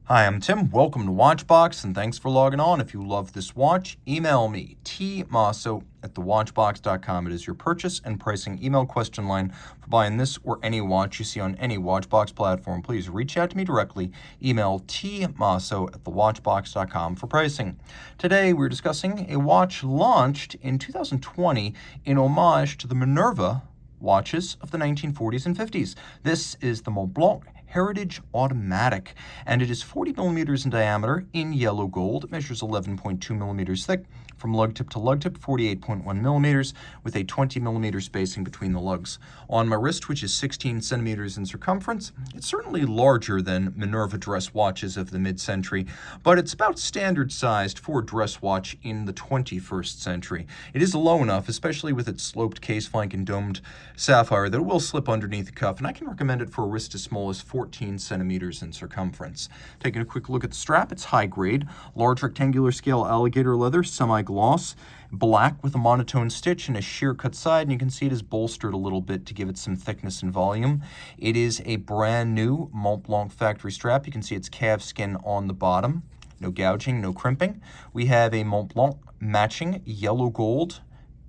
Hi, I'm Tim. Welcome to Watchbox, and thanks for logging on. If you love this watch, email me, tmosso@thewatchbox.com. It is your purchase and pricing email question line for buying this or any watch you see on any Watchbox platform. Please reach out to me directly. Email tmosso@thewatchbox.com for pricing. Today, we're discussing a watch launched in 2020 in homage to the Minerva watches of the 1940s and 50s. This is the Montblanc Heritage Automatic, and it is 40 millimeters in diameter in yellow gold. It measures 11.2 millimeters thick from lug tip to lug tip, 48.1 millimeters, with a 20 millimeter spacing between the lugs. On my wrist, which is 16 centimeters in circumference, it's certainly larger than Minerva dress watches of the mid-century, but it's about standard sized for a dress watch in the 21st century. It is low enough, especially with its sloped case flank and domed sapphire, that it will slip underneath the cuff, and I can recommend it for a wrist as small as 14 centimeters in circumference. Taking a quick look at the strap, it's high grade, large rectangular scale alligator leather, semi-gloss, black with a monotone stitch and a sheer cut side, and you can see it is bolstered a little bit to give it some thickness and volume. It is a brand new Montblanc factory strap. You can see it's calf skin on the bottom. No gouging, no crimping. We have a Montblanc matching yellow gold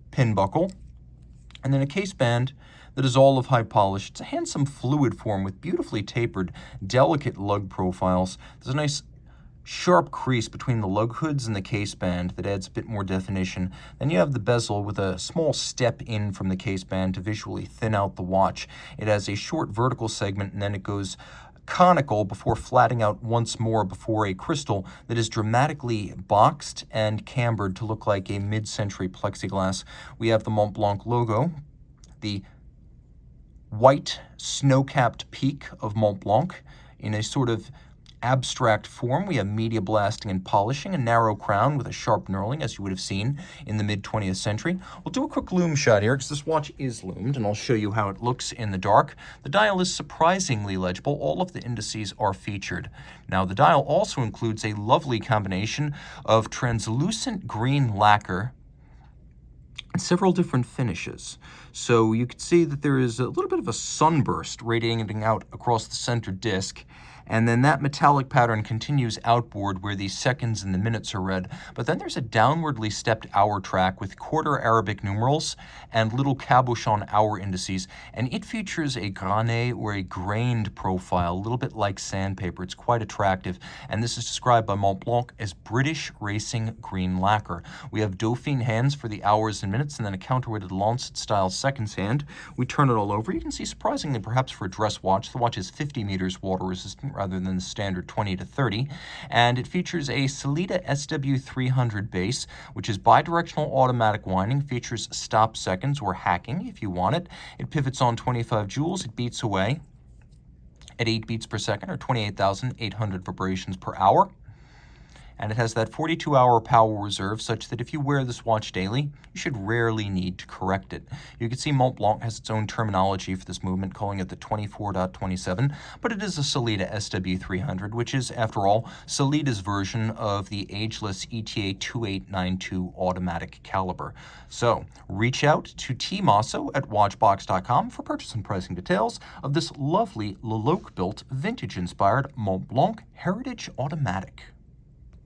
pin buckle, and then a case band that is all of high polish. It's a handsome fluid form with beautifully tapered, delicate lug profiles. There's a nice sharp crease between the lug hoods and the case band that adds a bit more definition. Then you have the bezel with a small step in from the case band to visually thin out the watch. It has a short vertical segment, and then it goes conical before flattening out once more before a crystal that is dramatically boxed and cambered to look like a mid-century plexiglass. We have the Montblanc logo, the white snow-capped peak of Montblanc in a sort of abstract form. We have media blasting and polishing, a narrow crown with a sharp knurling, as you would have seen in the mid-20th century. We'll do a quick lume shot here because this watch is loomed, and I'll show you how it looks in the dark. The dial is surprisingly legible. All of the indices are featured. Now, the dial also includes a lovely combination of translucent green lacquer and several different finishes. So you can see that there is a little bit of a sunburst radiating out across the center disc, and then that metallic pattern continues outboard where the seconds and the minutes are read. But then there's a downwardly stepped hour track with quarter Arabic numerals and little cabochon hour indices, and it features a grané or a grained profile, a little bit like sandpaper. It's quite attractive, and this is described by Montblanc as British racing green lacquer. We have Dauphine hands for the hours and minutes, and then a counterweighted Lancet-style seconds hand. We turn it all over. You can see, surprisingly, perhaps for a dress watch, the watch is 50 meters water resistant rather than the standard 20 to 30, and it features a Sellita SW300 base, which is bidirectional automatic winding, features stop seconds or hacking if you want it. It pivots on 25 joules. It beats away at 8 beats per second or 28,800 vibrations per hour. And it has that 42-hour power reserve such that if you wear this watch daily, you should rarely need to correct it. You can see Montblanc has its own terminology for this movement, calling it the 24.27, but it is a Sellita SW300, which is, after all, Sellita's version of the ageless ETA 2892 automatic caliber. So, reach out to Team Mosso at Watchbox.com for purchase and pricing details of this lovely Leloc-built, vintage-inspired Montblanc Heritage Automatic.